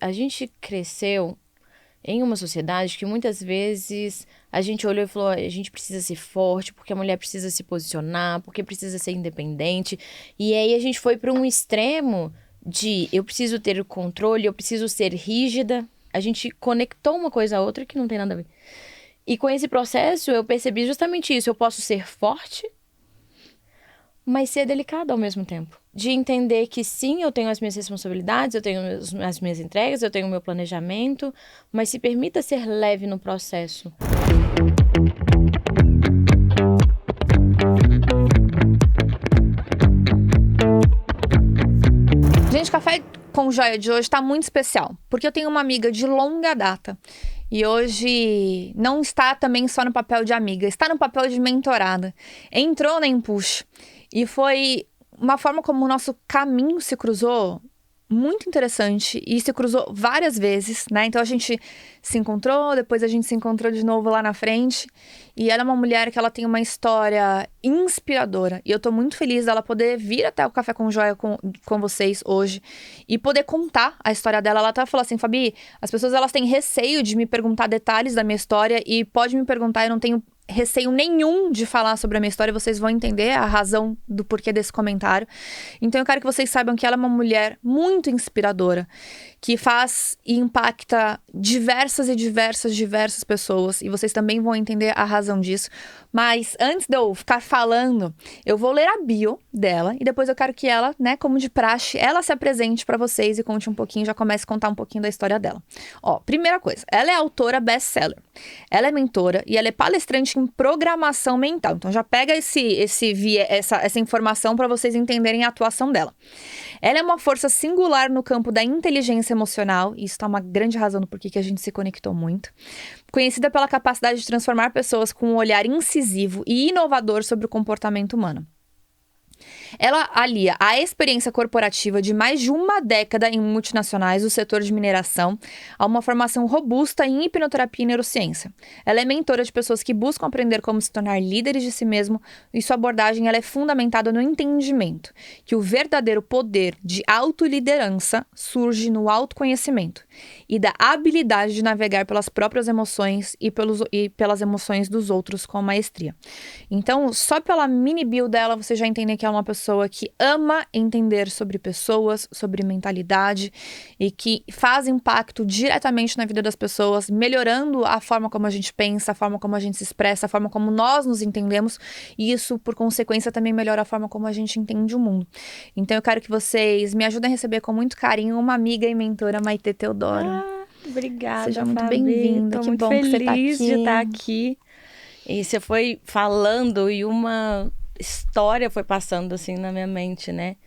a gente cresceu em uma sociedade que muitas vezes a gente olhou e falou, a gente precisa ser forte, porque a mulher precisa se posicionar, porque precisa ser independente. E aí a gente foi para um extremo de eu preciso ter o controle, eu preciso ser rígida. A gente conectou uma coisa a outra que não tem nada a ver. E com esse processo eu percebi justamente isso. Eu posso ser forte, mas ser delicada ao mesmo tempo. De entender que sim, eu tenho as minhas responsabilidades, eu tenho as minhas entregas, eu tenho o meu planejamento, mas se permita ser leve no processo. Gente, Café com Joia de hoje tá muito especial, porque eu tenho uma amiga de longa data. E hoje não está também só no papel de amiga, está no papel de mentorada. Entrou na Empush. E foi uma forma como o nosso caminho se cruzou muito interessante. E se cruzou várias vezes, né? Então a gente se encontrou, depois a gente se encontrou de novo lá na frente. E ela é uma mulher que ela tem uma história inspiradora. E eu tô muito feliz dela poder vir até o Café com Joia com vocês hoje e poder contar a história dela. Ela até falou assim, Fabi, as pessoas elas têm receio de me perguntar detalhes da minha história e pode me perguntar, eu não tenho receio nenhum de falar sobre a minha história, vocês vão entender a razão do porquê desse comentário. Então eu quero que vocês saibam que ela é uma mulher muito inspiradora, que faz e impacta diversas pessoas, e vocês também vão entender a razão disso. Mas antes de eu ficar falando, eu vou ler a bio dela e depois eu quero que ela, né, como de praxe, ela se apresente pra vocês e conte um pouquinho, já comece a contar um pouquinho da história dela. Ó, primeira coisa, ela é autora best-seller, ela é mentora e ela é palestrante em programação mental. Então já pega essa informação para vocês entenderem a atuação dela. Ela é uma força singular no campo da inteligência emocional, e isso tá uma grande razão do porquê que a gente se conectou muito. Conhecida pela capacidade de transformar pessoas com um olhar incisivo e inovador sobre o comportamento humano. Ela alia a experiência corporativa de mais de uma década em multinacionais do setor de mineração a uma formação robusta em hipnoterapia e neurociência. Ela é mentora de pessoas que buscam aprender como se tornar líderes de si mesmo, e sua abordagem ela é fundamentada no entendimento que o verdadeiro poder de autoliderança surge no autoconhecimento e da habilidade de navegar pelas próprias emoções e pelas emoções dos outros com maestria. Então, só pela mini bio dela, você já entende que ela é uma pessoa que ama entender sobre pessoas, sobre mentalidade e que faz impacto diretamente na vida das pessoas, melhorando a forma como a gente pensa, a forma como a gente se expressa, a forma como nós nos entendemos, e isso, por consequência, também melhora a forma como a gente entende o mundo. Então eu quero que vocês me ajudem a receber com muito carinho uma amiga e mentora, Maitê Teodoro. Obrigada, Seja muito Fabi. bem-vinda, Tô que muito bom que você tá feliz aqui. de estar aqui. E você foi falando e uma história foi passando assim na minha mente, né?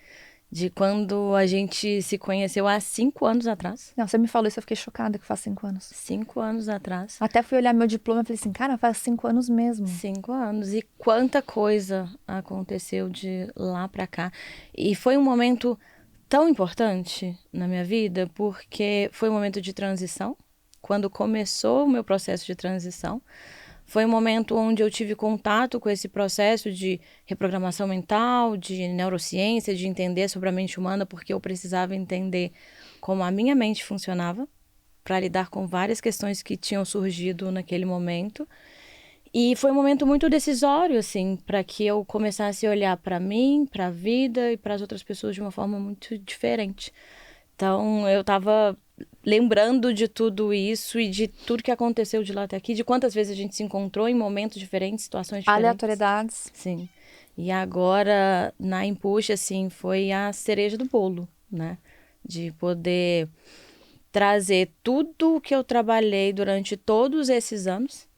De quando a gente se conheceu há 5 anos atrás. Não, você me falou isso, eu fiquei chocada que faz 5 anos. 5 anos atrás. Até fui olhar meu diploma e falei assim, cara, faz 5 anos mesmo. 5 anos. E quanta coisa aconteceu de lá pra cá. E foi um momento tão importante na minha vida, porque foi um momento de transição. Quando começou o meu processo de transição, foi um momento onde eu tive contato com esse processo de reprogramação mental, de neurociência, de entender sobre a mente humana, porque eu precisava entender como a minha mente funcionava para lidar com várias questões que tinham surgido naquele momento. E foi um momento muito decisório, assim, para que eu começasse a olhar para mim, para a vida e para as outras pessoas de uma forma muito diferente. Então, eu estava lembrando de tudo isso e de tudo que aconteceu de lá até aqui, de quantas vezes a gente se encontrou em momentos diferentes, situações diferentes. Aleatoriedades. Sim. E agora, na Empush, assim, foi a cereja do bolo, né? De poder trazer tudo que eu trabalhei durante todos esses anos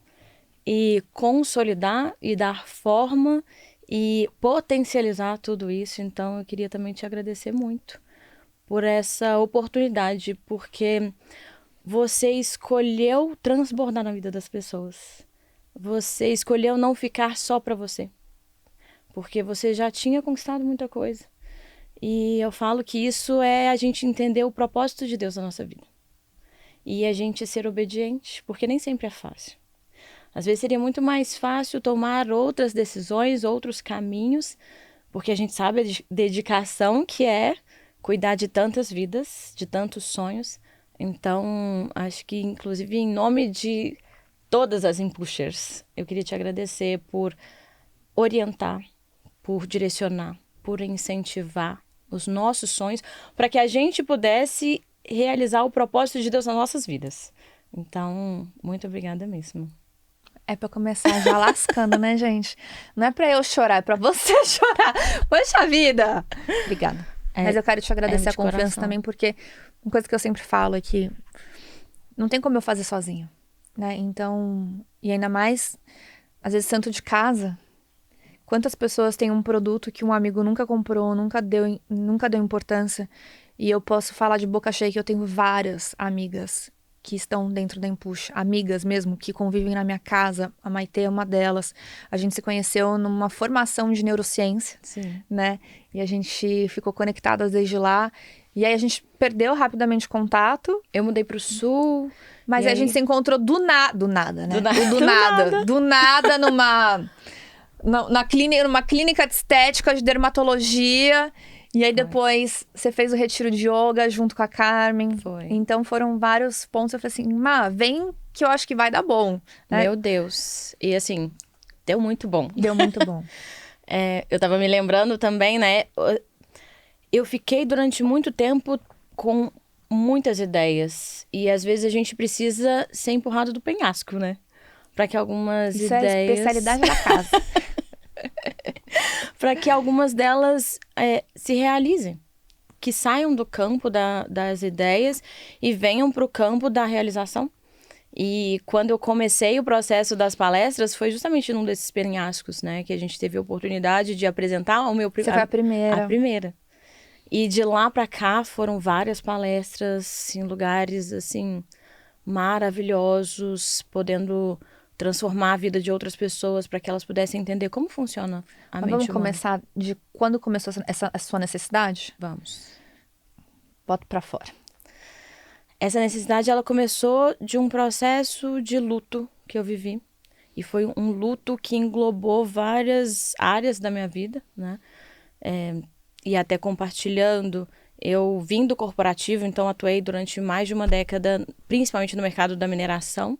e consolidar e dar forma e potencializar tudo isso. Então, eu queria também te agradecer muito por essa oportunidade, porque você escolheu transbordar na vida das pessoas. Você escolheu não ficar só para você, porque você já tinha conquistado muita coisa. E eu falo que isso é a gente entender o propósito de Deus na nossa vida. E a gente ser obediente, porque nem sempre é fácil. Às vezes seria muito mais fácil tomar outras decisões, outros caminhos, porque a gente sabe a dedicação que é cuidar de tantas vidas, de tantos sonhos. Então, acho que, inclusive, em nome de todas as Empushers, eu queria te agradecer por orientar, por direcionar, por incentivar os nossos sonhos, para que a gente pudesse realizar o propósito de Deus nas nossas vidas. Então, muito obrigada mesmo. É pra começar já lascando, né, gente? Não é pra eu chorar, é pra você chorar. Poxa vida! Obrigada. Mas eu quero te agradecer a confiança coração. também, porque uma coisa que eu sempre falo é que não tem como eu fazer sozinho, né? Então, e ainda mais, às vezes, santo de casa. Quantas pessoas têm um produto que um amigo nunca comprou, nunca deu importância, e eu posso falar de boca cheia que eu tenho várias amigas que estão dentro da Empuxa, amigas mesmo, que convivem na minha casa. A Maitê é uma delas. A gente se conheceu numa formação de neurociência, Sim. né? E a gente ficou conectadas desde lá. E aí a gente perdeu rapidamente contato. Eu mudei pro sul. Mas aí a gente se encontrou do nada, né? Do nada numa clínica de estética, de dermatologia. E aí depois você fez o retiro de yoga junto com a Carmen. Foi. Então foram vários pontos. Eu falei assim, Má, vem que eu acho que vai dar bom. Né? Meu Deus. E assim, deu muito bom. Deu muito bom. Eu tava me lembrando também, né? Eu fiquei durante muito tempo com muitas ideias. E às vezes a gente precisa ser empurrado do penhasco, né? Para que algumas Isso ideias... é a especialidade da casa. Para que algumas delas se realizem. Que saiam do campo das ideias e venham para o campo da realização. E quando eu comecei o processo das palestras, foi justamente num desses penhascos, né? Que a gente teve a oportunidade de apresentar o meu... Você foi a primeira. A primeira. E de lá para cá foram várias palestras em lugares, assim, maravilhosos, podendo transformar a vida de outras pessoas para que elas pudessem entender como funciona a mente humana. Vamos começar de quando começou a sua necessidade? Vamos. Bota pra fora. Essa necessidade, ela começou de um processo de luto que eu vivi. E foi um luto que englobou várias áreas da minha vida, né? E até compartilhando, eu vim do corporativo, então atuei durante mais de uma década, principalmente no mercado da mineração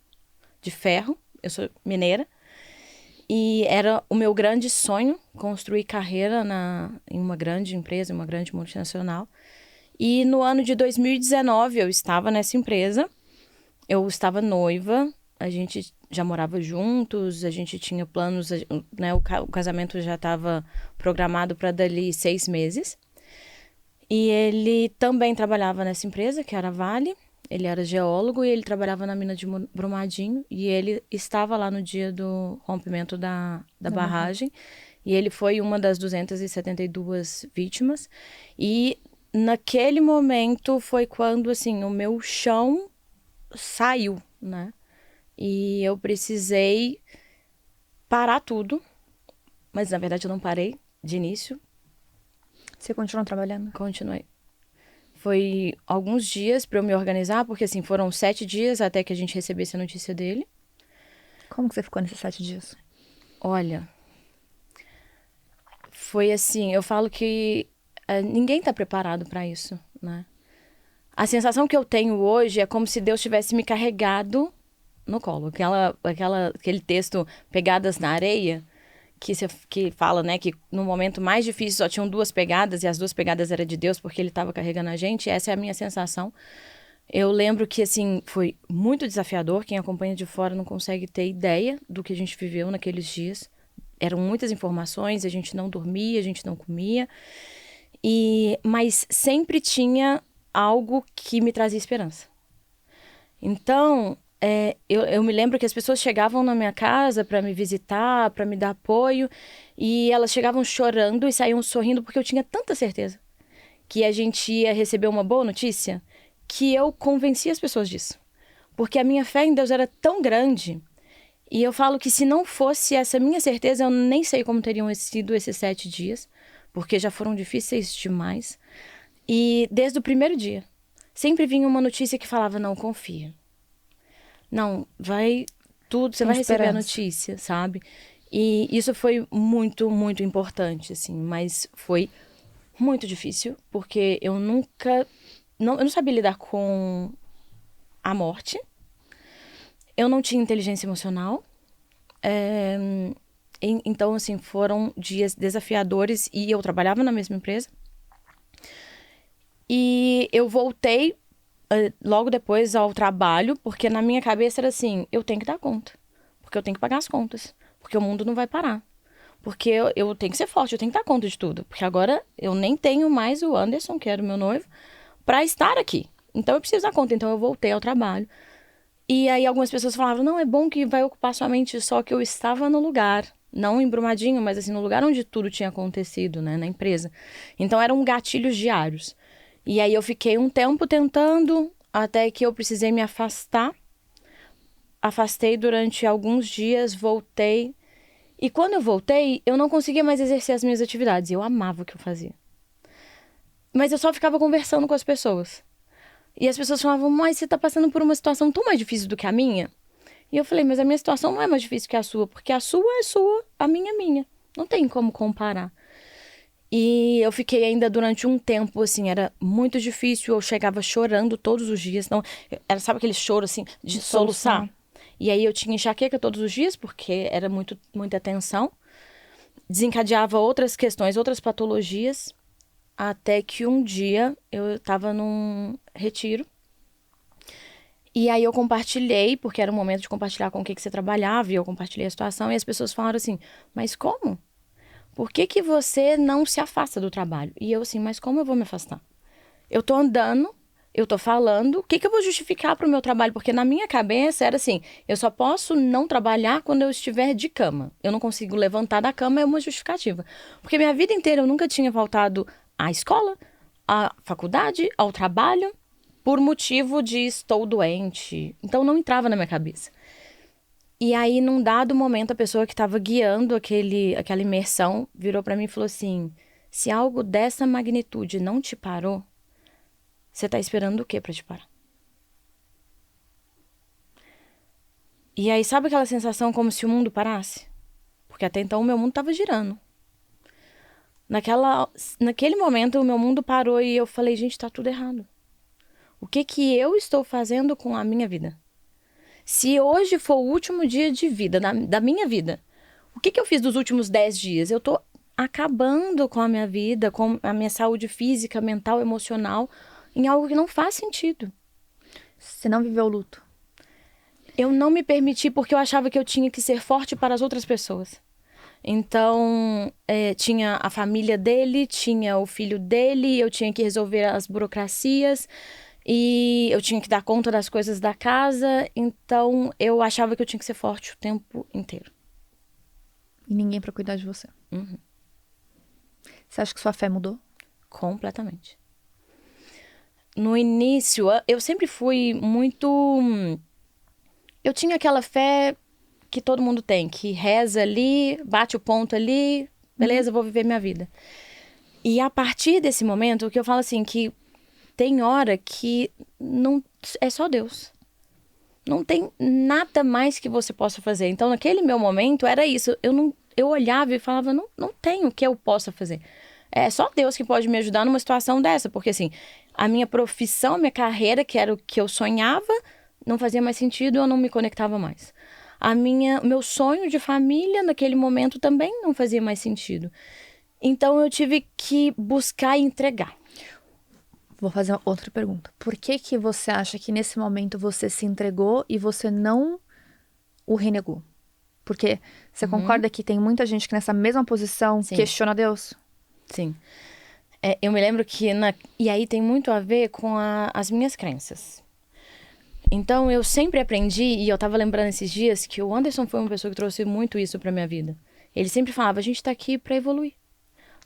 de ferro. Eu sou mineira. E era o meu grande sonho construir carreira em uma grande empresa, uma grande multinacional. E no ano de 2019 eu estava nessa empresa, eu estava noiva, a gente já morava juntos, a gente tinha planos, né, o casamento já estava programado para dali 6 meses. E ele também trabalhava nessa empresa, que era a Vale. Ele era geólogo e ele trabalhava na mina de Brumadinho. E ele estava lá no dia do rompimento da barragem. E ele foi uma das 272 vítimas. E naquele momento foi quando, assim, o meu chão saiu, né? E eu precisei parar tudo. Mas, na verdade, eu não parei de início. Você continuou trabalhando? Continuei. Foi alguns dias para eu me organizar, porque assim, foram 7 dias até que a gente recebesse a notícia dele. Como que você ficou nesses 7 dias? Olha, foi assim, eu falo que ninguém tá preparado para isso, né? A sensação que eu tenho hoje é como se Deus tivesse me carregado no colo. Aquele texto, Pegadas na Areia, que fala, né, que no momento mais difícil só tinham 2 pegadas, e as 2 pegadas eram de Deus porque ele estava carregando a gente. Essa é a minha sensação. Eu lembro que, assim, foi muito desafiador. Quem acompanha de fora não consegue ter ideia do que a gente viveu naqueles dias. Eram muitas informações, a gente não dormia, a gente não comia. Mas sempre tinha algo que me trazia esperança. Então, eu me lembro que as pessoas chegavam na minha casa para me visitar, para me dar apoio, e elas chegavam chorando e saíam sorrindo porque eu tinha tanta certeza que a gente ia receber uma boa notícia, que eu convenci as pessoas disso. Porque a minha fé em Deus era tão grande, e eu falo que se não fosse essa minha certeza, eu nem sei como teriam sido esses 7 dias, porque já foram difíceis demais. E desde o primeiro dia, sempre vinha uma notícia que falava, não, confia. Não, vai tudo, você vai receber a notícia, sabe? E isso foi muito, muito importante, assim, mas foi muito difícil, porque eu não sabia lidar com à morte. Eu não tinha inteligência emocional. Então, assim, foram dias desafiadores e eu trabalhava na mesma empresa. E eu voltei logo depois ao trabalho, porque na minha cabeça era assim, eu tenho que dar conta. Porque eu tenho que pagar as contas. Porque o mundo não vai parar. Porque eu tenho que ser forte, eu tenho que dar conta de tudo. Porque agora eu nem tenho mais o Anderson, que era o meu noivo, pra estar aqui. Então eu preciso dar conta. Então eu voltei ao trabalho. E aí algumas pessoas falavam, não, é bom que vai ocupar sua mente, só que eu estava no lugar, não em Brumadinho, mas assim, no lugar onde tudo tinha acontecido, né, na empresa. Então eram gatilhos diários. E aí eu fiquei um tempo tentando, até que eu precisei me afastar. Afastei durante alguns dias, voltei. E quando eu voltei, eu não conseguia mais exercer as minhas atividades. Eu amava o que eu fazia. Mas eu só ficava conversando com as pessoas. E as pessoas falavam, mas você tá passando por uma situação tão mais difícil do que a minha? E eu falei, mas a minha situação não é mais difícil que a sua, porque a sua é sua, a minha é minha. Não tem como comparar. E eu fiquei ainda durante um tempo, assim, era muito difícil. Eu chegava chorando todos os dias. Não, era, sabe aquele choro, assim, de soluçar? E aí eu tinha enxaqueca todos os dias, porque era muita tensão. Desencadeava outras questões, outras patologias. Até que um dia eu estava num retiro. E aí eu compartilhei, porque era o momento de compartilhar com o que você trabalhava. E eu compartilhei a situação. E as pessoas falaram assim, mas como? Por que você não se afasta do trabalho? E eu assim, mas como eu vou me afastar? Eu tô andando, eu tô falando, o que eu vou justificar pro meu trabalho? Porque na minha cabeça era assim, eu só posso não trabalhar quando eu estiver de cama. Eu não consigo levantar da cama, é uma justificativa. Porque minha vida inteira eu nunca tinha voltado à escola, à faculdade, ao trabalho, por motivo de estou doente. Então não entrava na minha cabeça. E aí, num dado momento, a pessoa que estava guiando aquela imersão virou para mim e falou assim, se algo dessa magnitude não te parou, você tá esperando o quê para te parar? E aí, sabe aquela sensação como se o mundo parasse? Porque até então o meu mundo estava girando. Naquele momento, o meu mundo parou e eu falei, gente, tá tudo errado. O que eu estou fazendo com a minha vida? Se hoje for o último dia de vida, da minha vida, o que eu fiz dos últimos 10 dias? Eu tô acabando com a minha vida, com a minha saúde física, mental, emocional, em algo que não faz sentido. Você não viveu o luto? Eu não me permiti porque eu achava que eu tinha que ser forte para as outras pessoas. Então, tinha a família dele, tinha o filho dele, eu tinha que resolver as burocracias e eu tinha que dar conta das coisas da casa. Então, eu achava que eu tinha que ser forte o tempo inteiro. E ninguém pra cuidar de você. Uhum. Você acha que sua fé mudou? Completamente. No início, eu sempre fui muito... Eu tinha aquela fé que todo mundo tem, que reza ali, bate o ponto ali, beleza, vou viver minha vida. E a partir desse momento, o que eu falo assim, que tem hora que não é só Deus. Não tem nada mais que você possa fazer. Então, naquele meu momento, era isso. Eu olhava e falava, não tem o que eu possa fazer. É só Deus que pode me ajudar numa situação dessa. Porque, assim, a minha profissão, a minha carreira, que era o que eu sonhava, não fazia mais sentido, eu não me conectava mais. Meu sonho de família, naquele momento, também não fazia mais sentido. Então, eu tive que buscar e entregar. Vou fazer uma outra pergunta. Por que você acha que nesse momento você se entregou e você não o renegou? Porque você concorda que tem muita gente que nessa mesma posição questiona Deus? Sim. Eu me lembro que... E aí tem muito a ver com as minhas crenças. Então, eu sempre aprendi, e eu tava lembrando esses dias, que o Anderson foi uma pessoa que trouxe muito isso pra minha vida. Ele sempre falava, a gente tá aqui pra evoluir.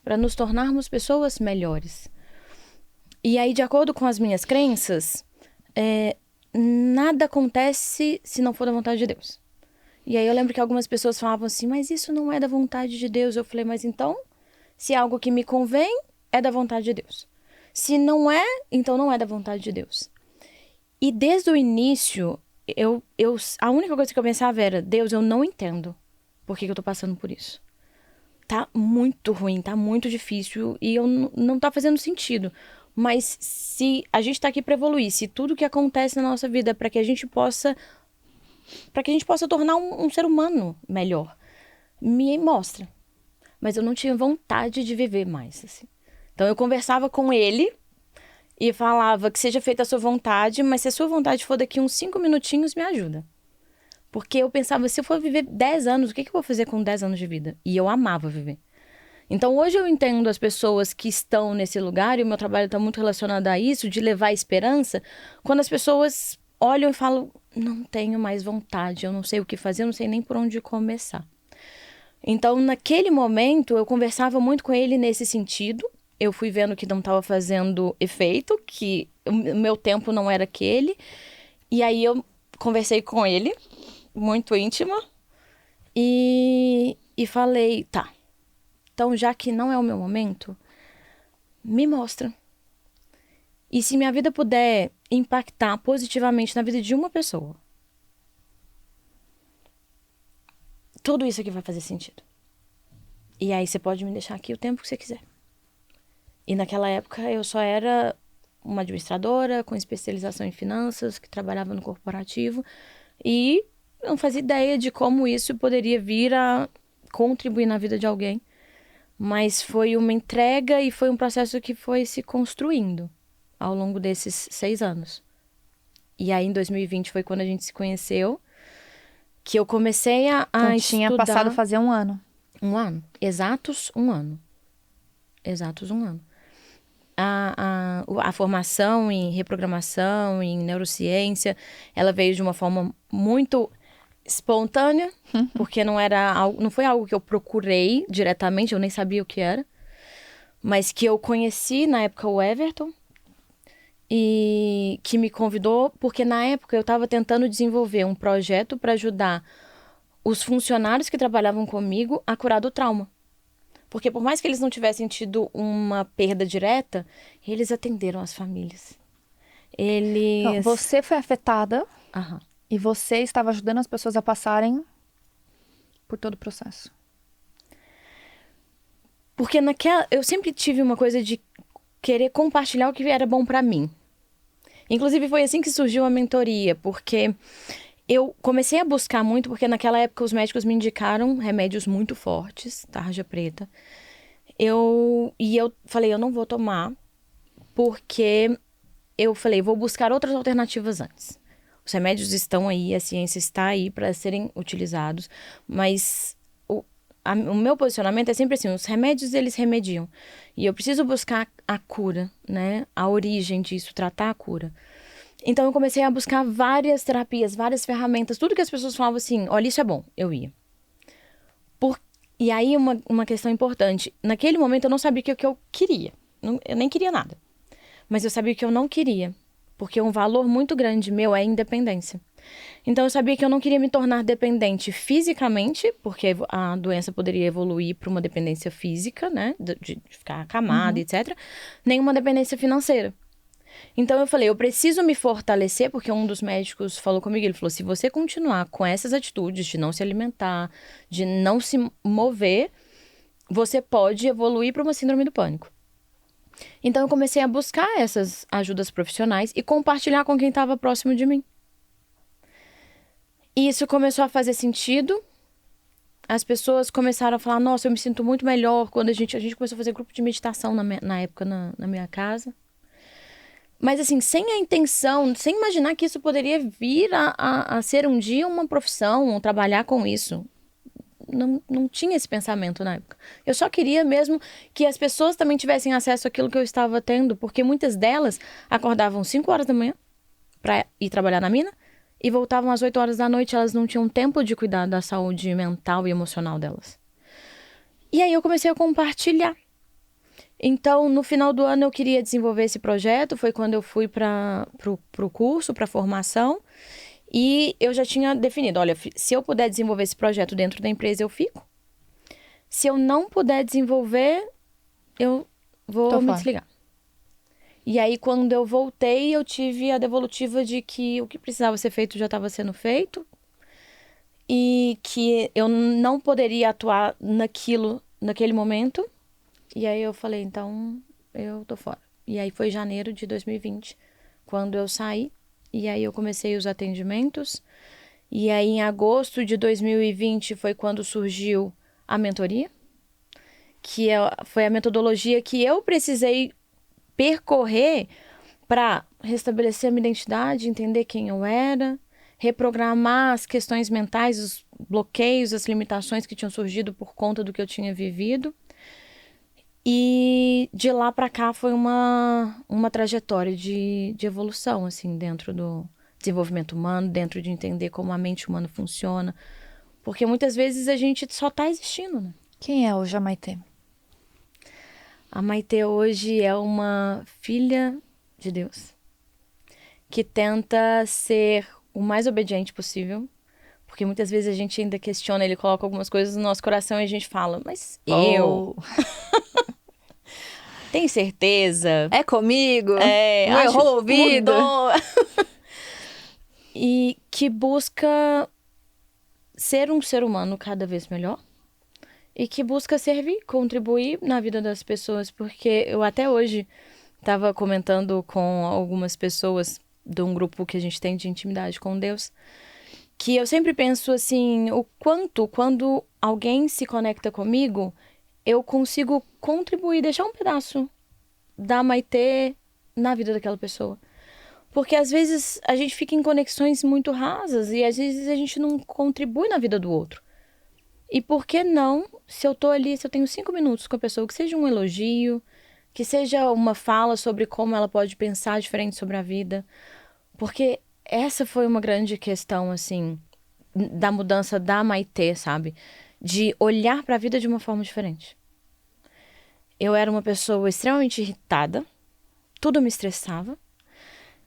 Pra nos tornarmos pessoas melhores. E aí, de acordo com as minhas crenças, nada acontece se não for da vontade de Deus. E aí eu lembro que algumas pessoas falavam assim, mas isso não é da vontade de Deus. Eu falei, mas então, se é algo que me convém, é da vontade de Deus. Se não é, então não é da vontade de Deus. E desde o início, a única coisa que eu pensava era, Deus, eu não entendo por que eu tô passando por isso. Tá muito ruim, tá muito difícil e não tá fazendo sentido. Mas se a gente tá aqui para evoluir, se tudo que acontece na nossa vida é para que a gente possa tornar um ser humano melhor, me mostra. Mas eu não tinha vontade de viver mais, assim. Então eu conversava com ele e falava que seja feita a sua vontade, mas se a sua vontade for daqui uns 5 minutinhos, me ajuda. Porque eu pensava, se eu for viver 10 anos, o que eu vou fazer com 10 anos de vida? E eu amava viver. Então hoje eu entendo as pessoas que estão nesse lugar, e o meu trabalho está muito relacionado a isso, de levar esperança, quando as pessoas olham e falam, não tenho mais vontade, eu não sei o que fazer, eu não sei nem por onde começar. Então, naquele momento, eu conversava muito com ele nesse sentido. Eu fui vendo que não estava fazendo efeito, que o meu tempo não era aquele. E aí eu conversei com ele, muito íntima, e falei, tá, então já que não é o meu momento, me mostra. E se minha vida puder impactar positivamente na vida de uma pessoa, tudo isso aqui vai fazer sentido. E aí você pode me deixar aqui o tempo que você quiser. E naquela época eu só era uma administradora com especialização em finanças, que trabalhava no corporativo. E não fazia ideia de como isso poderia vir a contribuir na vida de alguém. Mas foi uma entrega e foi um processo que foi se construindo ao longo desses 6 anos. E aí em 2020 foi quando a gente se conheceu, que eu comecei a Então, estudar... tinha passado a fazer 1 ano. 1 ano. Exatos 1 ano. Exatos 1 ano. A formação em reprogramação, em neurociência, ela veio de uma forma muito espontânea, porque não foi algo que eu procurei diretamente, eu nem sabia o que era, mas que eu conheci na época o Everton, e que me convidou, porque na época eu estava tentando desenvolver um projeto para ajudar os funcionários que trabalhavam comigo a curar do trauma. Porque por mais que eles não tivessem tido uma perda direta, eles atenderam as famílias. Então, você foi afetada Aham. e você estava ajudando as pessoas a passarem por todo o processo. Porque eu sempre tive uma coisa de querer compartilhar o que era bom pra mim. Inclusive foi assim que surgiu a mentoria, porque eu comecei a buscar muito, porque naquela época os médicos me indicaram remédios muito fortes, tarja preta. E eu falei, eu não vou tomar, porque eu falei, vou buscar outras alternativas antes. Os remédios estão aí, a ciência está aí para serem utilizados, mas o meu posicionamento é sempre assim, os remédios eles remediam. E eu preciso buscar a cura, né? A origem disso, tratar a cura. Então eu comecei a buscar várias terapias, várias ferramentas, tudo que as pessoas falavam assim, olha, isso é bom, eu ia. E aí uma questão importante, naquele momento eu não sabia o que eu queria, eu nem queria nada. Mas eu sabia que eu não queria, porque um valor muito grande meu é a independência. Então eu sabia que eu não queria me tornar dependente fisicamente, porque a doença poderia evoluir para uma dependência física, né, de ficar acamada, etc. Nem uma dependência financeira. Então eu falei, eu preciso me fortalecer, porque um dos médicos falou comigo, ele falou, se você continuar com essas atitudes de não se alimentar, de não se mover, você pode evoluir para uma síndrome do pânico. Então eu comecei a buscar essas ajudas profissionais e compartilhar com quem estava próximo de mim. E isso começou a fazer sentido. As pessoas começaram a falar, nossa, eu me sinto muito melhor quando a gente começou a fazer grupo de meditação na época na minha casa. Mas assim, sem a intenção, sem imaginar que isso poderia vir a ser um dia uma profissão, ou trabalhar com isso. Não tinha esse pensamento na época. Eu só queria mesmo que as pessoas também tivessem acesso àquilo que eu estava tendo, porque muitas delas acordavam 5 horas da manhã para ir trabalhar na mina e voltavam às 8 horas da noite, elas não tinham tempo de cuidar da saúde mental e emocional delas. E aí eu comecei a compartilhar. Então, no final do ano eu queria desenvolver esse projeto, foi quando eu fui para o curso, para a formação. E eu já tinha definido, olha, se eu puder desenvolver esse projeto dentro da empresa, eu fico. Se eu não puder desenvolver, eu vou me desligar. E aí, quando eu voltei, eu tive a devolutiva de que o que precisava ser feito já estava sendo feito. E que eu não poderia atuar naquele momento. E aí eu falei, então, eu tô fora. E aí foi janeiro de 2020, quando eu saí. E aí eu comecei os atendimentos. E aí em agosto de 2020 foi quando surgiu a mentoria, que foi a metodologia que eu precisei percorrer para restabelecer a minha identidade, entender quem eu era, reprogramar as questões mentais, os bloqueios, as limitações que tinham surgido por conta do que eu tinha vivido. E de lá para cá foi uma trajetória de evolução, assim, dentro do desenvolvimento humano, dentro de entender como a mente humana funciona. Porque muitas vezes a gente só tá existindo, né? Quem é hoje a Maitê? A Maitê hoje é uma filha de Deus que tenta ser o mais obediente possível. Porque muitas vezes a gente ainda questiona, ele coloca algumas coisas no nosso coração e a gente fala, mas eu... Tem certeza? É comigo? É, Não errou o ouvido? Mudou. E que busca ser um ser humano cada vez melhor. E que busca servir, contribuir na vida das pessoas. Porque eu até hoje estava comentando com algumas pessoas de um grupo que a gente tem de intimidade com Deus, que eu sempre penso assim, o quanto, quando alguém se conecta comigo, eu consigo contribuir, deixar um pedaço da Maitê na vida daquela pessoa. Porque às vezes a gente fica em conexões muito rasas e às vezes a gente não contribui na vida do outro. E por que não, se eu tô ali, se eu tenho 5 minutos com a pessoa, que seja um elogio, que seja uma fala sobre como ela pode pensar diferente sobre a vida. Porque essa foi uma grande questão, assim, da mudança da Maitê, sabe? De olhar para a vida de uma forma diferente. Eu era uma pessoa extremamente irritada, tudo me estressava.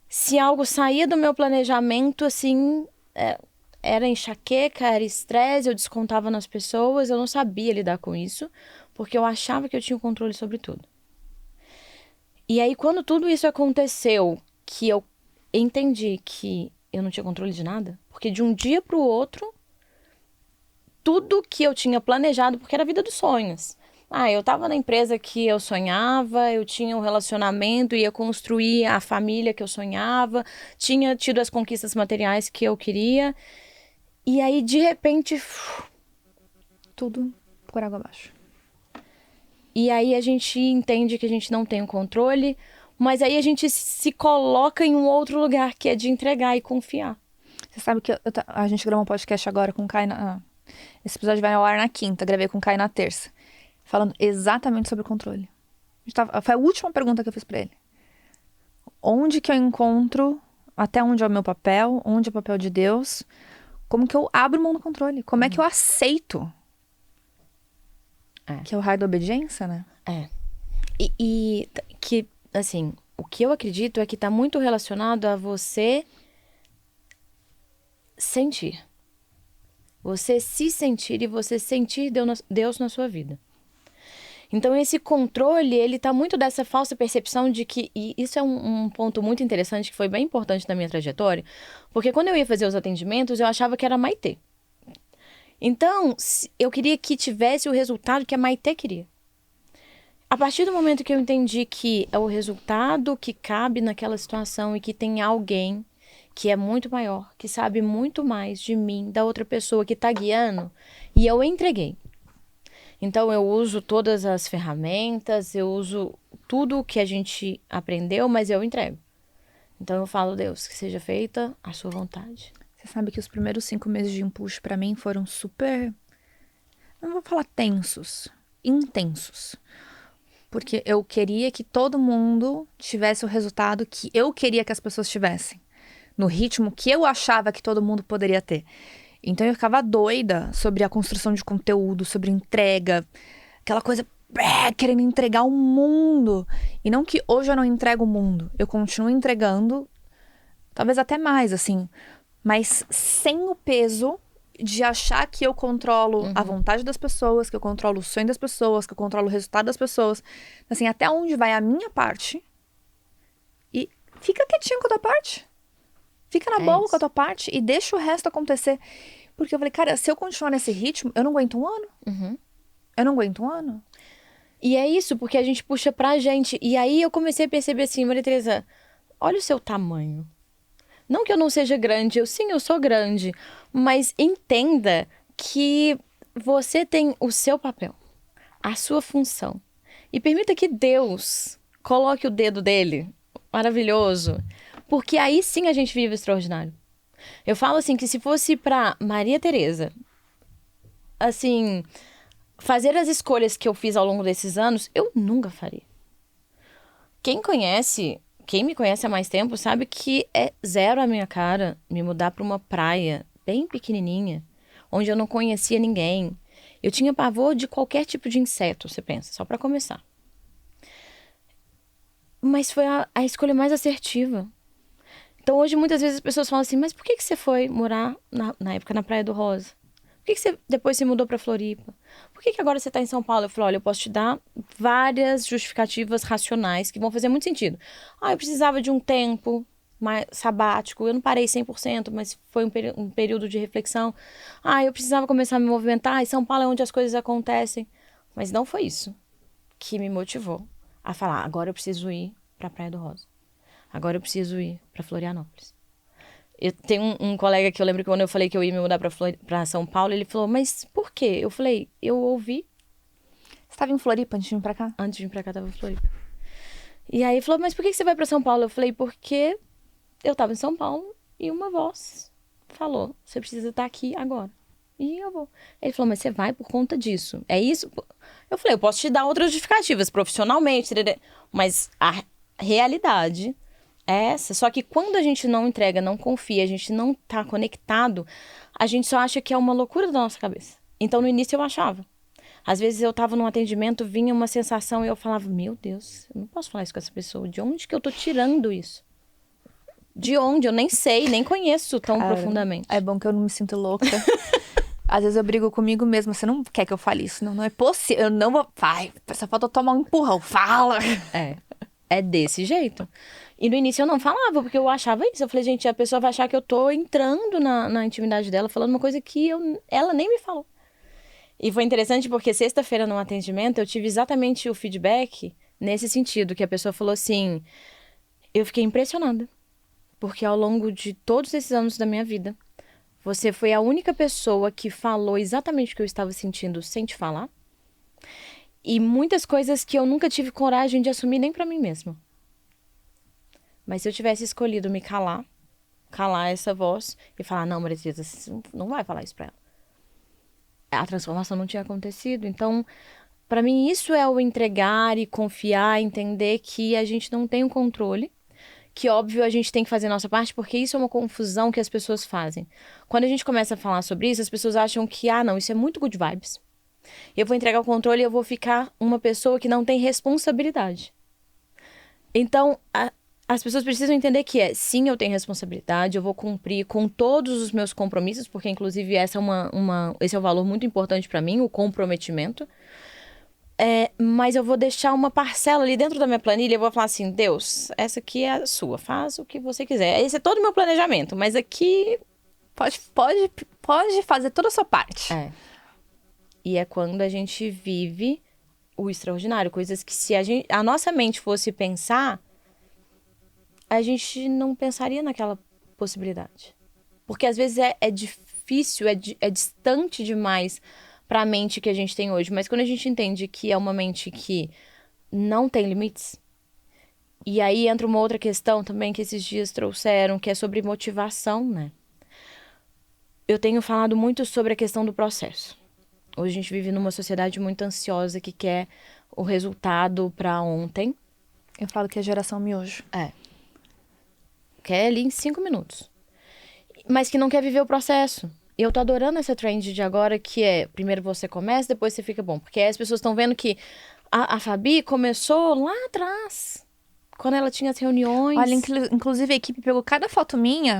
Se algo saía do meu planejamento, assim, era enxaqueca, era estresse, eu descontava nas pessoas, eu não sabia lidar com isso, porque eu achava que eu tinha o controle sobre tudo. E aí, quando tudo isso aconteceu, que eu entendi que eu não tinha controle de nada, porque de um dia para o outro, tudo que eu tinha planejado, porque era a vida dos sonhos. Eu tava na empresa que eu sonhava, eu tinha um relacionamento, ia construir a família que eu sonhava, tinha tido as conquistas materiais que eu queria. E aí, de repente, tudo por água abaixo. E aí a gente entende que a gente não tem o controle, mas aí a gente se coloca em um outro lugar, que é de entregar e confiar. Você sabe que a gente gravou um podcast agora com o Kai esse episódio vai ao ar na quinta, gravei com o Kai na terça. Falando exatamente sobre o controle. Foi a última pergunta que eu fiz pra ele. Onde que eu encontro, até onde é o meu papel, onde é o papel de Deus, como que eu abro mão do controle? Como é que eu aceito? Que é o raio da obediência, né? E que, assim, o que eu acredito é que tá muito relacionado a você sentir. Você se sentir e você sentir Deus na sua vida. Então, esse controle, ele tá muito dessa falsa percepção de que... E isso é um ponto muito interessante, que foi bem importante na minha trajetória. Porque quando eu ia fazer os atendimentos, eu achava que era Maitê. Então, eu queria que tivesse o resultado que a Maitê queria. A partir do momento que eu entendi que é o resultado que cabe naquela situação e que tem alguém que é muito maior, que sabe muito mais de mim, da outra pessoa que tá guiando, e eu entreguei. Então, eu uso todas as ferramentas, eu uso tudo que a gente aprendeu, mas eu entrego. Então, eu falo, Deus, que seja feita a sua vontade. Você sabe que os primeiros 5 meses de Impulso pra mim foram super... Não vou falar tensos, intensos. Porque eu queria que todo mundo tivesse o resultado que eu queria que as pessoas tivessem. No ritmo que eu achava que todo mundo poderia ter. Então eu ficava doida sobre a construção de conteúdo, sobre entrega, aquela coisa, querendo entregar o mundo. E não que hoje eu não entrego o mundo, eu continuo entregando, talvez até mais, assim, mas sem o peso de achar que eu controlo a vontade das pessoas, que eu controlo o sonho das pessoas, que eu controlo o resultado das pessoas. Assim, até onde vai a minha parte e fica quietinho com a tua parte. Fica na boa com a tua parte e deixa o resto acontecer. Porque eu falei, cara, se eu continuar nesse ritmo, eu não aguento um ano. Eu não aguento um ano. E é isso, porque a gente puxa pra gente. E aí eu comecei a perceber assim, Maria Tereza, olha o seu tamanho. Não que eu não seja grande, eu sou grande. Mas entenda que você tem o seu papel, a sua função. E permita que Deus coloque o dedo dele, maravilhoso. Porque aí sim a gente vive o extraordinário. Eu falo assim, que se fosse pra Maria Tereza, assim, fazer as escolhas que eu fiz ao longo desses anos, eu nunca faria. Quem me conhece há mais tempo sabe que é zero a minha cara me mudar para uma praia bem pequenininha, onde eu não conhecia ninguém. Eu tinha pavor de qualquer tipo de inseto, você pensa, só para começar. Mas foi a escolha mais assertiva. Então hoje muitas vezes as pessoas falam assim, mas por que você foi morar na época na Praia do Rosa? Por que você depois se mudou para Floripa? Por que agora você está em São Paulo? Eu falei, olha, eu posso te dar várias justificativas racionais que vão fazer muito sentido. Eu precisava de um tempo mais sabático. Eu não parei 100%, mas foi um período de reflexão. Eu precisava começar a me movimentar. E São Paulo é onde as coisas acontecem. Mas não foi isso que me motivou a falar, agora eu preciso ir para a Praia do Rosa. Agora eu preciso ir para Florianópolis. Eu tenho um colega que eu lembro que quando eu falei que eu ia me mudar pra São Paulo, ele falou, mas por quê? Eu falei, eu ouvi. Você estava em Floripa antes de vir pra cá? Antes de vir pra cá, tava em Floripa. E aí ele falou, mas por que você vai pra São Paulo? Eu falei, porque eu tava em São Paulo e uma voz falou, você precisa estar aqui agora. E eu vou. Ele falou, mas você vai por conta disso. É isso? Eu falei, eu posso te dar outras justificativas, profissionalmente, mas a realidade é essa. Só que quando a gente não entrega, não confia, a gente não tá conectado, a gente só acha que é uma loucura da nossa cabeça. Então, no início eu achava. Às vezes eu tava num atendimento, vinha uma sensação e eu falava, meu Deus, eu não posso falar isso com essa pessoa. De onde que eu tô tirando isso? De onde? Eu nem sei, nem conheço tão profundamente. É bom que eu não me sinto louca. Às vezes eu brigo comigo mesma. Você não quer que eu fale isso? Não, não é possível. Eu não vou... Vai, só falta eu tomar um empurrão. Fala! É desse jeito. E no início eu não falava, porque eu achava isso. Eu falei, gente, a pessoa vai achar que eu tô entrando na intimidade dela, falando uma coisa que ela nem me falou. E foi interessante porque sexta-feira, no atendimento, eu tive exatamente o feedback nesse sentido, que a pessoa falou assim, eu fiquei impressionada, porque ao longo de todos esses anos da minha vida, você foi a única pessoa que falou exatamente o que eu estava sentindo sem te falar, e muitas coisas que eu nunca tive coragem de assumir nem pra mim mesma. Mas se eu tivesse escolhido me calar essa voz e falar, não, Maria Tereza, você não vai falar isso pra ela. A transformação não tinha acontecido. Então, pra mim, isso é o entregar e confiar, entender que a gente não tem o controle, que, óbvio, a gente tem que fazer a nossa parte, porque isso é uma confusão que as pessoas fazem. Quando a gente começa a falar sobre isso, as pessoas acham que, não, isso é muito good vibes. Eu vou entregar o controle e eu vou ficar uma pessoa que não tem responsabilidade. Então, as pessoas precisam entender que sim, eu tenho responsabilidade, eu vou cumprir com todos os meus compromissos, porque inclusive esse é um valor muito importante para mim, o comprometimento. Mas eu vou deixar uma parcela ali dentro da minha planilha, eu vou falar assim, Deus, essa aqui é a sua, faz o que você quiser. Esse é todo o meu planejamento, mas aqui... Pode fazer toda a sua parte. E é quando a gente vive o extraordinário, coisas que se a nossa mente fosse pensar, a gente não pensaria naquela possibilidade. Porque às vezes é difícil, é distante demais para a mente que a gente tem hoje. Mas quando a gente entende que é uma mente que não tem limites, e aí entra uma outra questão também que esses dias trouxeram, que é sobre motivação, né? Eu tenho falado muito sobre a questão do processo. Hoje a gente vive numa sociedade muito ansiosa que quer o resultado para ontem. Eu falo que é geração miojo. Quer ali em 5 minutos. Mas que não quer viver o processo. E eu tô adorando essa trend de agora, que primeiro você começa, depois você fica bom. Porque aí as pessoas estão vendo que a Fabi começou lá atrás, quando ela tinha as reuniões. Olha, inclusive a equipe pegou cada foto minha.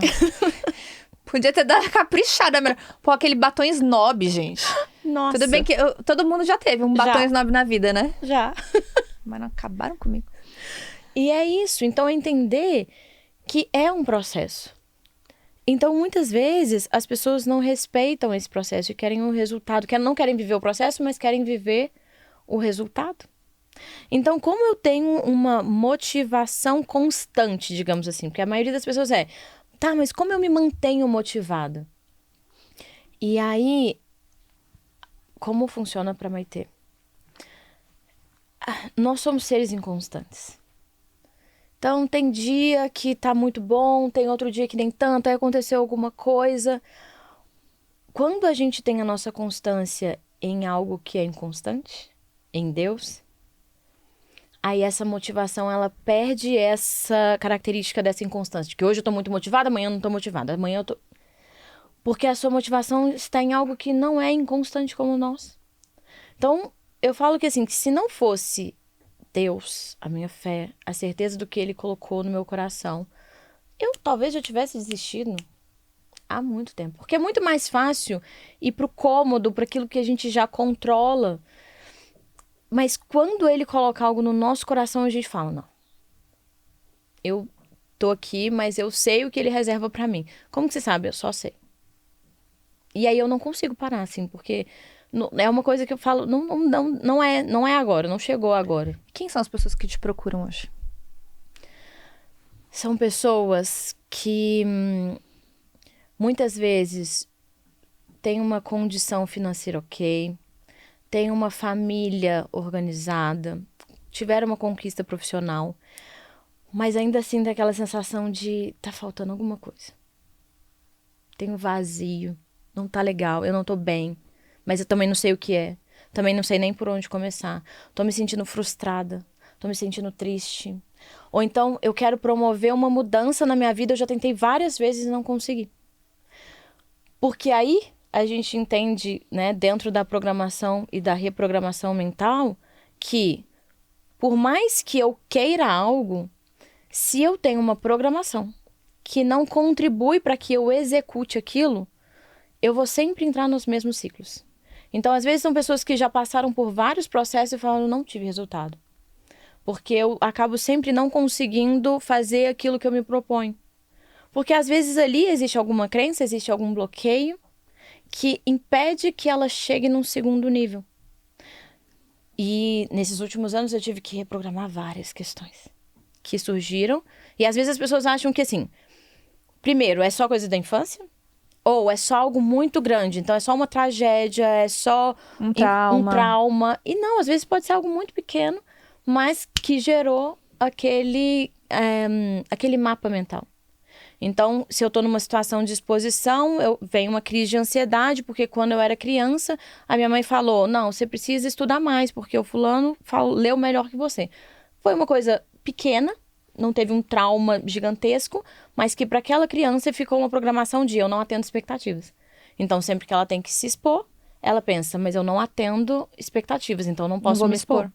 Podia ter dado caprichada. Pô, aquele batom snob, gente. Nossa. Tudo bem que todo mundo já teve um batom snob na vida, né? Já. Mas não acabaram comigo. E é isso. Então, é entender que é um processo. Então, muitas vezes, as pessoas não respeitam esse processo e querem o resultado. Não querem viver o processo, mas querem viver o resultado. Então, como eu tenho uma motivação constante, digamos assim, porque a maioria das pessoas tá, mas como eu me mantenho motivada? E aí, como funciona para Maitê? Nós somos seres inconstantes. Então, tem dia que tá muito bom, tem outro dia que nem tanto, aí aconteceu alguma coisa. Quando a gente tem a nossa constância em algo que é inconstante, em Deus, aí essa motivação, ela perde essa característica dessa inconstância. Que hoje eu tô muito motivada, amanhã eu não tô motivada. Amanhã eu tô... Porque a sua motivação está em algo que não é inconstante como nós. Então, eu falo que assim, que se não fosse Deus, a minha fé, a certeza do que Ele colocou no meu coração, eu talvez já tivesse desistido há muito tempo. Porque é muito mais fácil ir pro cômodo, para aquilo que a gente já controla. Mas quando Ele coloca algo no nosso coração, a gente fala, não. Eu tô aqui, mas eu sei o que Ele reserva para mim. Como que você sabe? Eu só sei. E aí eu não consigo parar, assim, porque é uma coisa que eu falo, não é agora, não chegou agora. Quem são as pessoas que te procuram hoje? São pessoas que muitas vezes têm uma condição financeira ok, têm uma família organizada, tiveram uma conquista profissional, mas ainda assim tem aquela sensação de tá faltando alguma coisa. Tem um vazio, não tá legal, eu não tô bem, mas eu também não sei o que é. Também não sei nem por onde começar. Tô me sentindo frustrada, tô me sentindo triste. Ou então eu quero promover uma mudança na minha vida, eu já tentei várias vezes e não consegui. Porque aí a gente entende, né, dentro da programação e da reprogramação mental, que por mais que eu queira algo, se eu tenho uma programação que não contribui para que eu execute aquilo, eu vou sempre entrar nos mesmos ciclos. Então, às vezes, são pessoas que já passaram por vários processos e falam, não tive resultado. Porque eu acabo sempre não conseguindo fazer aquilo que eu me proponho. Porque, às vezes, ali existe alguma crença, existe algum bloqueio que impede que ela chegue num segundo nível. E, nesses últimos anos, eu tive que reprogramar várias questões que surgiram. E, às vezes, as pessoas acham que, assim, primeiro, é só coisa da infância? Ou é só algo muito grande, então é só uma tragédia, é só Um um trauma. trauma. E não, às vezes pode ser algo muito pequeno, mas que gerou aquele mapa mental. Então, se eu tô numa situação de exposição, vem uma crise de ansiedade, porque quando eu era criança, a minha mãe falou, não, você precisa estudar mais, porque o fulano leu melhor que você. Foi uma coisa pequena, não teve um trauma gigantesco, mas que para aquela criança ficou uma programação de eu não atendo expectativas. Então, sempre que ela tem que se expor, ela pensa, mas eu não atendo expectativas, então não posso vou me expor.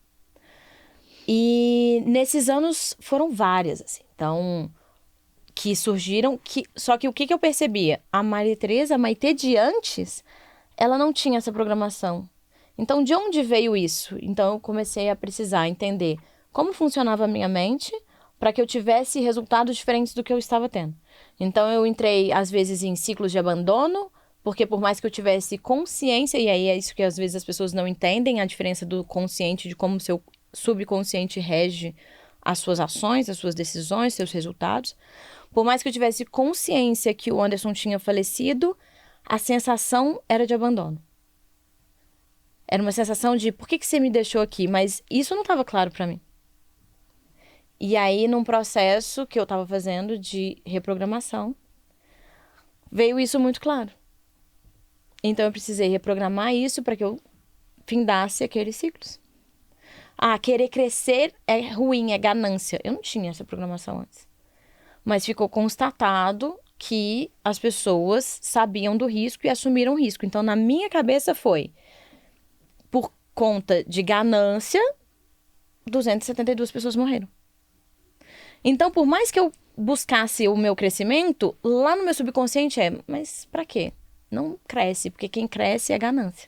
E nesses anos foram várias, assim. Então, que surgiram, só que o que eu percebia? A Maria Tereza, a Maitê de antes, ela não tinha essa programação. Então, de onde veio isso? Então, eu comecei a precisar entender como funcionava a minha mente para que eu tivesse resultados diferentes do que eu estava tendo. Então, eu entrei, às vezes, em ciclos de abandono, porque por mais que eu tivesse consciência, e aí é isso que às vezes as pessoas não entendem, a diferença do consciente, de como o seu subconsciente rege as suas ações, as suas decisões, seus resultados. Por mais que eu tivesse consciência que o Anderson tinha falecido, a sensação era de abandono. Era uma sensação de, por que você me deixou aqui? Mas isso não estava claro para mim. E aí, num processo que eu estava fazendo de reprogramação, veio isso muito claro. Então, eu precisei reprogramar isso para que eu findasse aqueles ciclos. Ah, querer crescer é ruim, é ganância. Eu não tinha essa programação antes. Mas ficou constatado que as pessoas sabiam do risco e assumiram o risco. Então, na minha cabeça foi, por conta de ganância, 272 pessoas morreram. Então, por mais que eu buscasse o meu crescimento, lá no meu subconsciente mas pra quê? Não cresce, porque quem cresce é ganância.